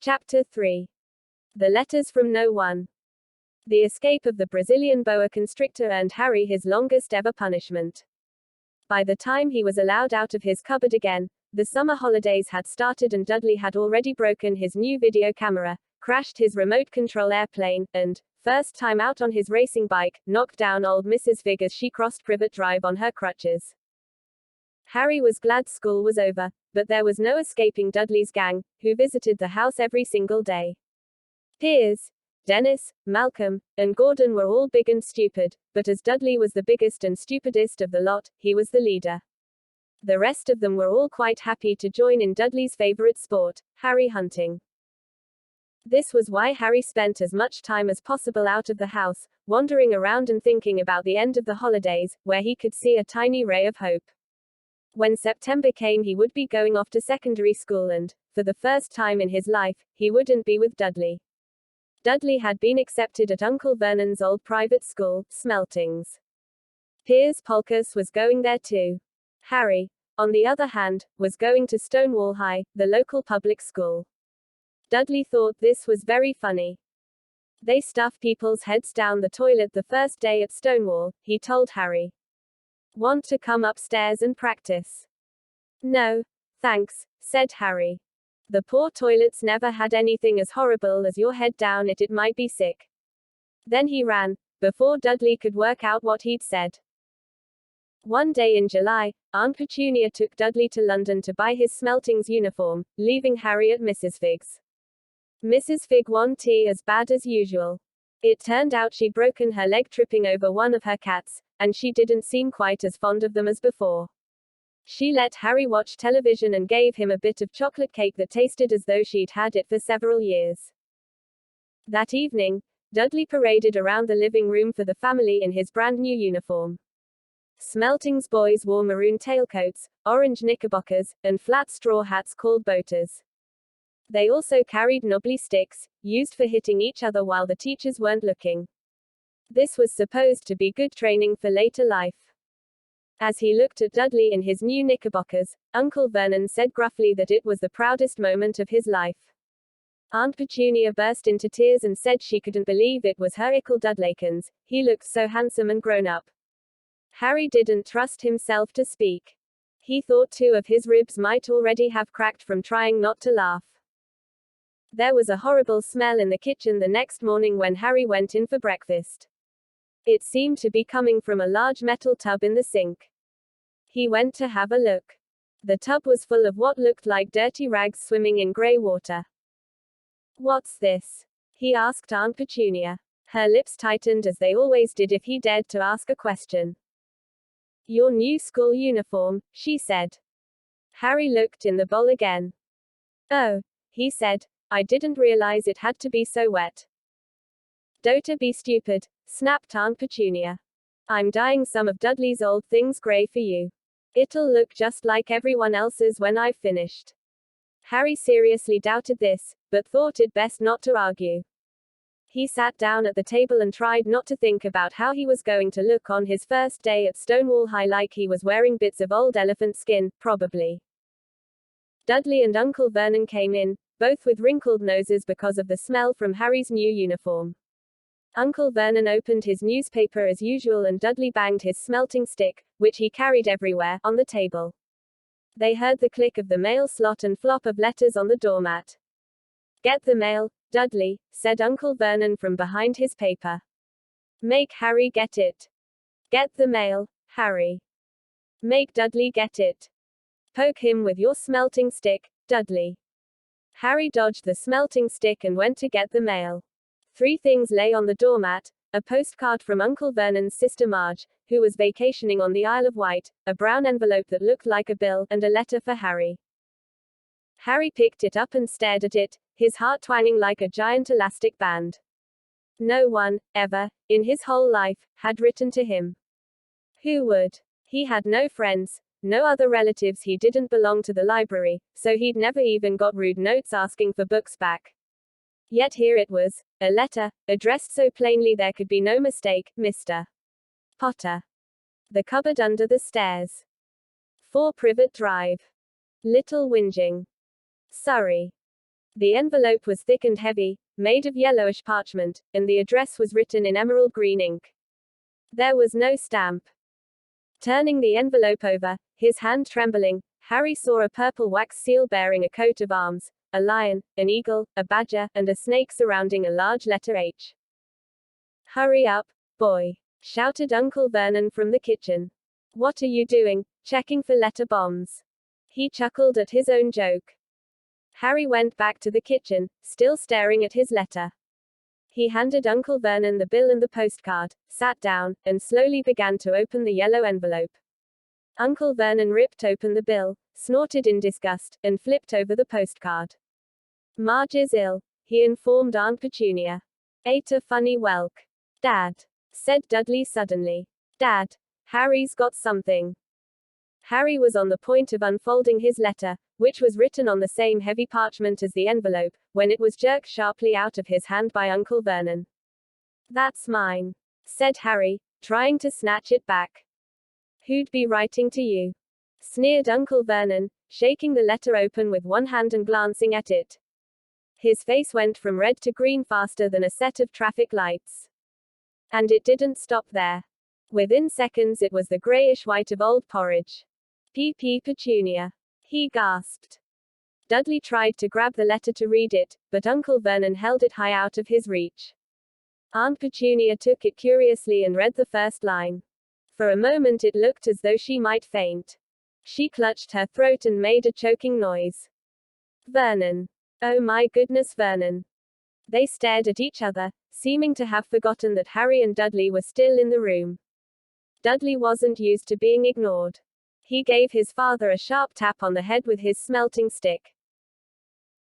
Chapter 3. The Letters from No One. The escape of the Brazilian boa constrictor earned Harry his longest ever punishment. By the time he was allowed out of his cupboard again, the summer holidays had started and Dudley had already broken his new video camera, crashed his remote control airplane, and, first time out on his racing bike, knocked down old Mrs. Fig as she crossed Privet Drive on her crutches. Harry was glad school was over, but there was no escaping Dudley's gang, who visited the house every single day. Piers, Dennis, Malcolm, and Gordon were all big and stupid, but as Dudley was the biggest and stupidest of the lot, he was the leader. The rest of them were all quite happy to join in Dudley's favorite sport, Harry hunting. This was why Harry spent as much time as possible out of the house, wandering around and thinking about the end of the holidays, where he could see a tiny ray of hope. When September came, he would be going off to secondary school and, for the first time in his life, he wouldn't be with Dudley. Dudley had been accepted at Uncle Vernon's old private school, Smeltings. Piers Polkus was going there too. Harry, on the other hand, was going to Stonewall High, the local public school. Dudley thought this was very funny. They stuff people's heads down the toilet the first day at Stonewall, he told Harry. Want to come upstairs and practice? No, thanks, said Harry. The poor toilets never had anything as horrible as your head down it might be sick. Then he ran, before Dudley could work out what he'd said. One day in July, Aunt Petunia took Dudley to London to buy his Smeltings uniform, leaving Harry at Mrs. Fig's. Mrs. Fig wanted tea as bad as usual. It turned out she'd broken her leg tripping over one of her cats, and she didn't seem quite as fond of them as before. She let Harry watch television and gave him a bit of chocolate cake that tasted as though she'd had it for several years. That evening, Dudley paraded around the living room for the family in his brand new uniform. Smeltings boys wore maroon tailcoats, orange knickerbockers, and flat straw hats called boaters. They also carried knobbly sticks, used for hitting each other while the teachers weren't looking. This was supposed to be good training for later life. As he looked at Dudley in his new knickerbockers, Uncle Vernon said gruffly that it was the proudest moment of his life. Aunt Petunia burst into tears and said she couldn't believe it was her Ickle Dudleykins, he looked so handsome and grown up. Harry didn't trust himself to speak. He thought 2 of his ribs might already have cracked from trying not to laugh. There was a horrible smell in the kitchen the next morning when Harry went in for breakfast. It seemed to be coming from a large metal tub in the sink. He went to have a look. The tub was full of what looked like dirty rags swimming in grey water. What's this? He asked Aunt Petunia. Her lips tightened as they always did if he dared to ask a question. Your new school uniform, she said. Harry looked in the bowl again. Oh, he said, I didn't realize it had to be so wet. Don't be stupid, snapped Aunt Petunia. I'm dyeing some of Dudley's old things grey for you. It'll look just like everyone else's when I've finished. Harry seriously doubted this, but thought it best not to argue. He sat down at the table and tried not to think about how he was going to look on his first day at Stonewall High, like he was wearing bits of old elephant skin, probably. Dudley and Uncle Vernon came in, both with wrinkled noses because of the smell from Harry's new uniform. Uncle Vernon opened his newspaper as usual and Dudley banged his smelting stick, which he carried everywhere, on the table. They heard the click of the mail slot and flop of letters on the doormat. Get the mail, Dudley, said Uncle Vernon from behind his paper. Make Harry get it. Get the mail, Harry. Make Dudley get it. Poke him with your smelting stick, Dudley. Harry dodged the smelting stick and went to get the mail. 3 things lay on the doormat: a postcard from Uncle Vernon's sister Marge, who was vacationing on the Isle of Wight, a brown envelope that looked like a bill, and a letter for Harry. Harry picked it up and stared at it, his heart twanging like a giant elastic band. No one, ever, in his whole life, had written to him. Who would? He had no friends, no other relatives, he didn't belong to the library, so he'd never even got rude notes asking for books back. Yet here it was, a letter, addressed so plainly there could be no mistake, Mr. Potter. The cupboard under the stairs. 4 Privet Drive. Little Whinging. Surrey. The envelope was thick and heavy, made of yellowish parchment, and the address was written in emerald green ink. There was no stamp. Turning the envelope over, his hand trembling, Harry saw a purple wax seal bearing a coat of arms, a lion, an eagle, a badger, and a snake surrounding a large letter H. "Hurry up, boy," shouted Uncle Vernon from the kitchen. "What are you doing, checking for letter bombs?" He chuckled at his own joke. Harry went back to the kitchen, still staring at his letter. He handed Uncle Vernon the bill and the postcard, sat down, and slowly began to open the yellow envelope. Uncle Vernon ripped open the bill, snorted in disgust, and flipped over the postcard. "Marge is ill," he informed Aunt Petunia. "Ate a funny whelk." "Dad," said Dudley suddenly. "Dad, Harry's got something." Harry was on the point of unfolding his letter, which was written on the same heavy parchment as the envelope, when it was jerked sharply out of his hand by Uncle Vernon. "That's mine," said Harry, trying to snatch it back. "Who'd be writing to you?" sneered Uncle Vernon, shaking the letter open with one hand and glancing at it. His face went from red to green faster than a set of traffic lights. And it didn't stop there. Within seconds it was the grayish white of old porridge. "P.P. Petunia," he gasped. Dudley tried to grab the letter to read it, but Uncle Vernon held it high out of his reach. Aunt Petunia took it curiously and read the first line. For a moment it looked as though she might faint. She clutched her throat and made a choking noise. "Vernon. Oh my goodness, Vernon." They stared at each other, seeming to have forgotten that Harry and Dudley were still in the room. Dudley wasn't used to being ignored. He gave his father a sharp tap on the head with his smelting stick.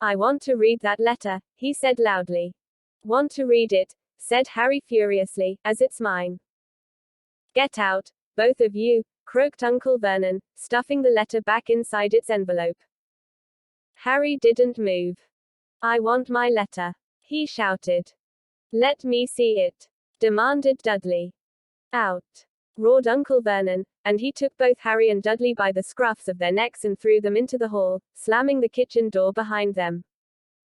"I want to read that letter," he said loudly. "Want to read it," said Harry furiously, "as it's mine." "Get out, both of you," croaked Uncle Vernon, stuffing the letter back inside its envelope. Harry didn't move. "I want my letter," he shouted. "Let me see it," demanded Dudley. "Out," roared Uncle Vernon, and he took both Harry and Dudley by the scruffs of their necks and threw them into the hall, slamming the kitchen door behind them.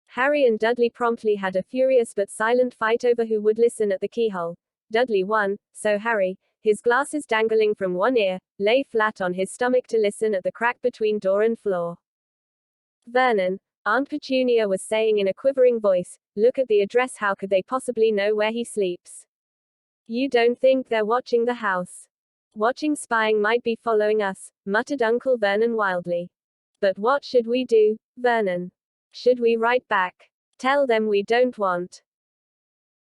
Harry and Dudley promptly had a furious but silent fight over who would listen at the keyhole. Dudley won, so Harry, his glasses dangling from one ear, lay flat on his stomach to listen at the crack between door and floor. "Vernon," Aunt Petunia was saying in a quivering voice, "look at the address. How could they possibly know where he sleeps? You don't think they're watching the house?" "Watching, spying, might be following us," muttered Uncle Vernon wildly. "But what should we do, Vernon? Should we write back? Tell them we don't want?"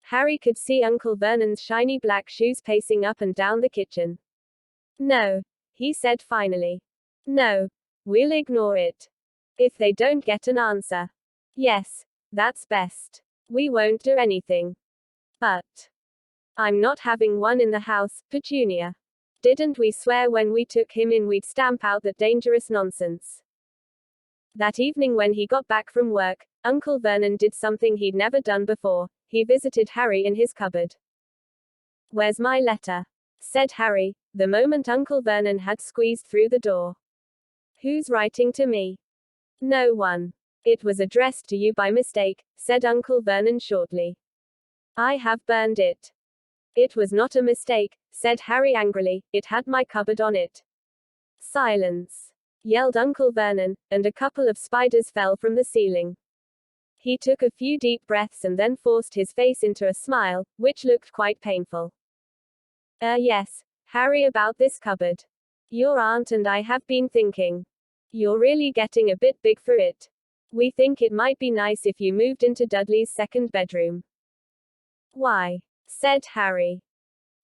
Harry could see Uncle Vernon's shiny black shoes pacing up and down the kitchen. "No," he said finally. "No. We'll ignore it. If they don't get an answer. Yes, that's best. We won't do anything. But I'm not having one in the house, Petunia. Didn't we swear when we took him in we'd stamp out that dangerous nonsense?" That evening when he got back from work, Uncle Vernon did something he'd never done before. He visited Harry in his cupboard. "Where's my letter?" said Harry, the moment Uncle Vernon had squeezed through the door. "Who's writing to me?" "No one. It was addressed to you by mistake," said Uncle Vernon shortly. "I have burned it." "It was not a mistake," said Harry angrily, "it had my cupboard on it." "Silence!" yelled Uncle Vernon, and a couple of spiders fell from the ceiling. He took a few deep breaths and then forced his face into a smile, which looked quite painful. Yes, Harry, about this cupboard. Your aunt and I have been thinking. You're really getting a bit big for it. We think it might be nice if you moved into Dudley's second bedroom." "Why?" said Harry.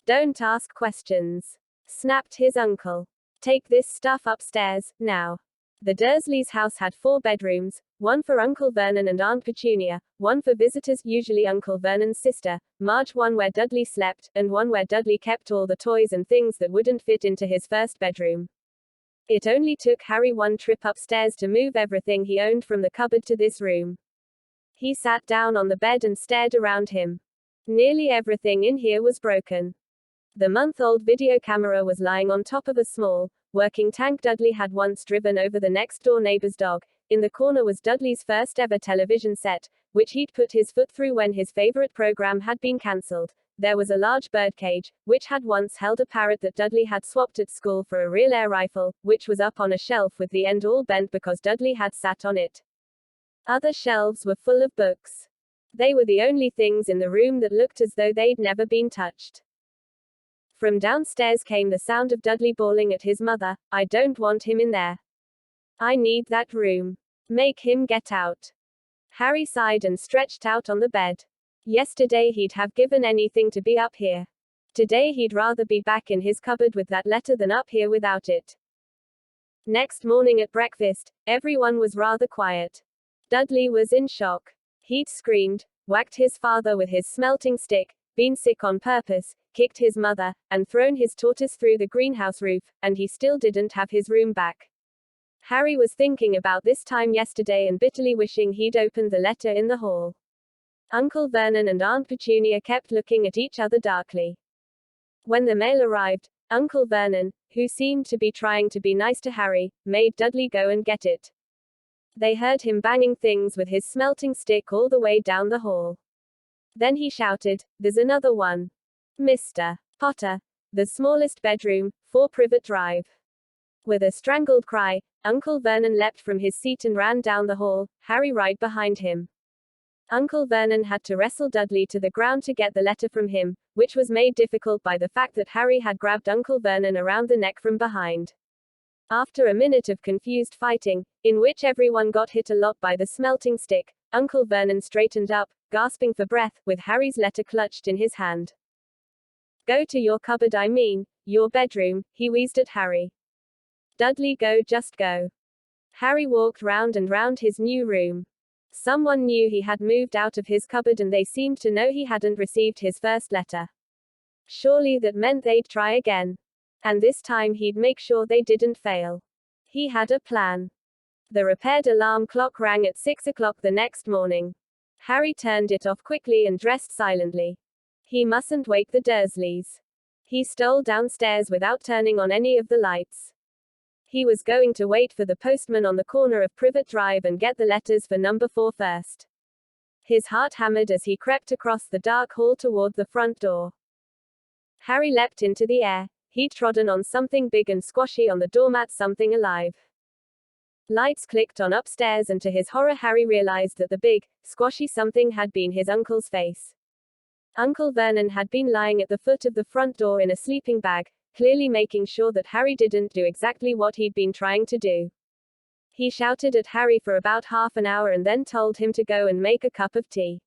"Don't ask questions," snapped his uncle. "Take this stuff upstairs, now." The Dursleys' house had 4 bedrooms, one for Uncle Vernon and Aunt Petunia, one for visitors, usually Uncle Vernon's sister, Marge, one where Dudley slept, and one where Dudley kept all the toys and things that wouldn't fit into his first bedroom. It only took Harry one trip upstairs to move everything he owned from the cupboard to this room. He sat down on the bed and stared around him. Nearly everything in here was broken. The month-old video camera was lying on top of a small, working tank Dudley had once driven over the next-door neighbor's dog. In the corner was Dudley's first ever television set, which he'd put his foot through when his favorite program had been cancelled. There was a large birdcage, which had once held a parrot that Dudley had swapped at school for a real air rifle, which was up on a shelf with the end all bent because Dudley had sat on it. Other shelves were full of books. They were the only things in the room that looked as though they'd never been touched. From downstairs came the sound of Dudley bawling at his mother, "I don't want him in there. I need that room. Make him get out." Harry sighed and stretched out on the bed. Yesterday he'd have given anything to be up here. Today he'd rather be back in his cupboard with that letter than up here without it. Next morning at breakfast, everyone was rather quiet. Dudley was in shock. He'd screamed, whacked his father with his smelting stick, been sick on purpose, kicked his mother, and thrown his tortoise through the greenhouse roof, and he still didn't have his room back. Harry was thinking about this time yesterday and bitterly wishing he'd opened the letter in the hall. Uncle Vernon and Aunt Petunia kept looking at each other darkly. When the mail arrived, Uncle Vernon, who seemed to be trying to be nice to Harry, made Dudley go and get it. They heard him banging things with his smelting stick all the way down the hall. Then he shouted, "There's another one. Mr. Potter. The smallest bedroom, 4 Privet Drive." With a strangled cry, Uncle Vernon leapt from his seat and ran down the hall, Harry right behind him. Uncle Vernon had to wrestle Dudley to the ground to get the letter from him, which was made difficult by the fact that Harry had grabbed Uncle Vernon around the neck from behind. After a minute of confused fighting, in which everyone got hit a lot by the smelting stick, Uncle Vernon straightened up, gasping for breath, with Harry's letter clutched in his hand. "Go to your cupboard, I mean, your bedroom," he wheezed at Harry. "Dudley, go, just go." Harry walked round and round his new room. Someone knew he had moved out of his cupboard and they seemed to know he hadn't received his first letter. Surely that meant they'd try again. And this time he'd make sure they didn't fail. He had a plan. The repaired alarm clock rang at 6 o'clock the next morning. Harry turned it off quickly and dressed silently. He mustn't wake the Dursleys. He stole downstairs without turning on any of the lights. He was going to wait for the postman on the corner of Privet Drive and get the letters for number 4 first. His heart hammered as he crept across the dark hall toward the front door. Harry leapt into the air. He'd trodden on something big and squashy on the doormat, something alive. Lights clicked on upstairs and to his horror Harry realized that the big, squashy something had been his uncle's face. Uncle Vernon had been lying at the foot of the front door in a sleeping bag, clearly making sure that Harry didn't do exactly what he'd been trying to do. He shouted at Harry for about half an hour and then told him to go and make a cup of tea.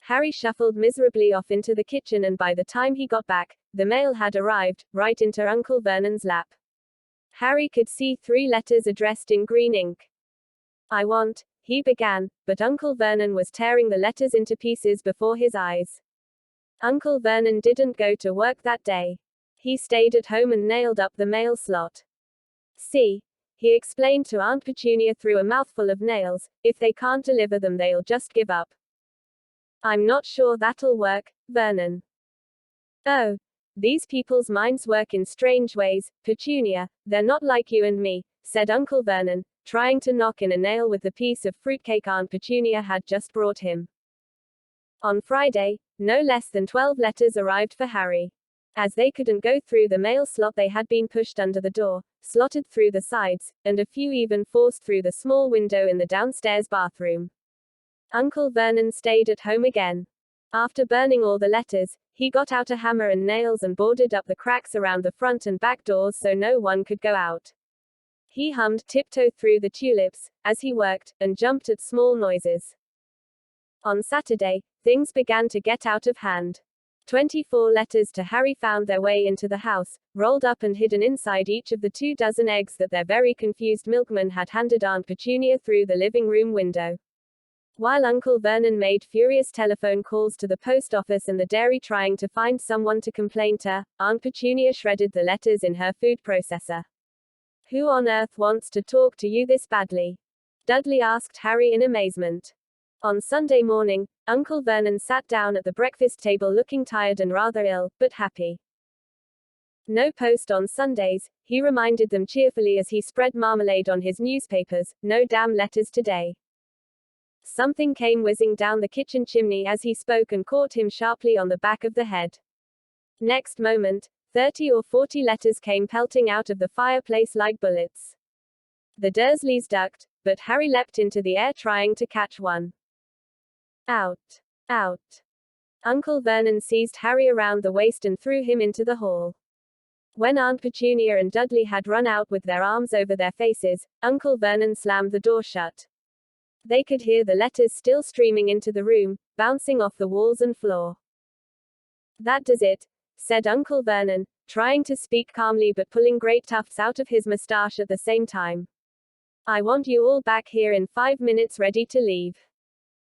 Harry shuffled miserably off into the kitchen and by the time he got back, the mail had arrived, right into Uncle Vernon's lap. Harry could see 3 letters addressed in green ink. "I want," he began, but Uncle Vernon was tearing the letters into pieces before his eyes. Uncle Vernon didn't go to work that day. He stayed at home and nailed up the mail slot. "See," he explained to Aunt Petunia through a mouthful of nails, "if they can't deliver them they'll just give up." "I'm not sure that'll work, Vernon." "Oh, these people's minds work in strange ways, Petunia. They're not like you and me," said Uncle Vernon, trying to knock in a nail with the piece of fruitcake Aunt Petunia had just brought him. On Friday, no less than 12 letters arrived for Harry. As they couldn't go through the mail slot, they had been pushed under the door, slotted through the sides, and a few even forced through the small window in the downstairs bathroom. Uncle Vernon stayed at home again. After burning all the letters, he got out a hammer and nails and boarded up the cracks around the front and back doors so no one could go out. He hummed "Tiptoe Through the Tulips" as he worked, and jumped at small noises. On Saturday, things began to get out of hand. 24 letters to Harry found their way into the house, rolled up and hidden inside each of the 24 eggs that their very confused milkman had handed Aunt Petunia through the living room window. While Uncle Vernon made furious telephone calls to the post office and the dairy trying to find someone to complain to, Aunt Petunia shredded the letters in her food processor. "Who on earth wants to talk to you this badly?" Dudley asked Harry in amazement. On Sunday morning, Uncle Vernon sat down at the breakfast table looking tired and rather ill, but happy. No post on Sundays, he reminded them cheerfully as he spread marmalade on his newspapers. No damn letters today. Something came whizzing down the kitchen chimney as he spoke and caught him sharply on the back of the head. Next moment, 30 or 40 letters came pelting out of the fireplace like bullets. The Dursleys ducked, but Harry leapt into the air trying to catch one. Out! Out! Uncle Vernon seized Harry around the waist and threw him into the hall. When Aunt Petunia and Dudley had run out with their arms over their faces, Uncle Vernon slammed the door shut. They could hear the letters still streaming into the room, bouncing off the walls and floor. "That does it," said Uncle Vernon, trying to speak calmly but pulling great tufts out of his mustache at the same time. "I want you all back here in 5 minutes ready to leave.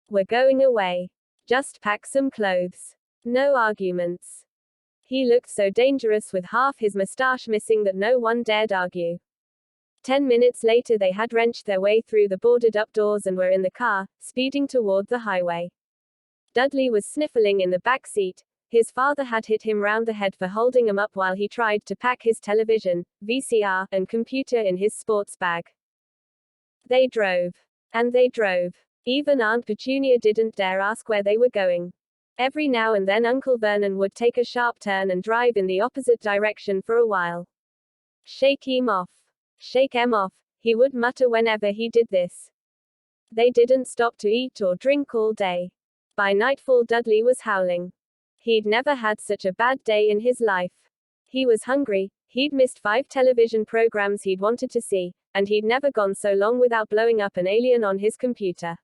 We're going away. Just pack some clothes. No arguments." He looked so dangerous with half his mustache missing that no one dared argue. 10 minutes later they had wrenched their way through the boarded-up doors and were in the car, speeding toward the highway. Dudley was sniffling in the back seat. His father had hit him round the head for holding him up while he tried to pack his television, VCR, and computer in his sports bag. They drove. And they drove. Even Aunt Petunia didn't dare ask where they were going. Every now and then Uncle Vernon would take a sharp turn and drive in the opposite direction for a while. "Shake him off. Shake 'em off," he would mutter whenever he did this. They didn't stop to eat or drink all day. By nightfall Dudley was howling. He'd never had such a bad day in his life. He was hungry, he'd missed 5 television programs he'd wanted to see, and he'd never gone so long without blowing up an alien on his computer.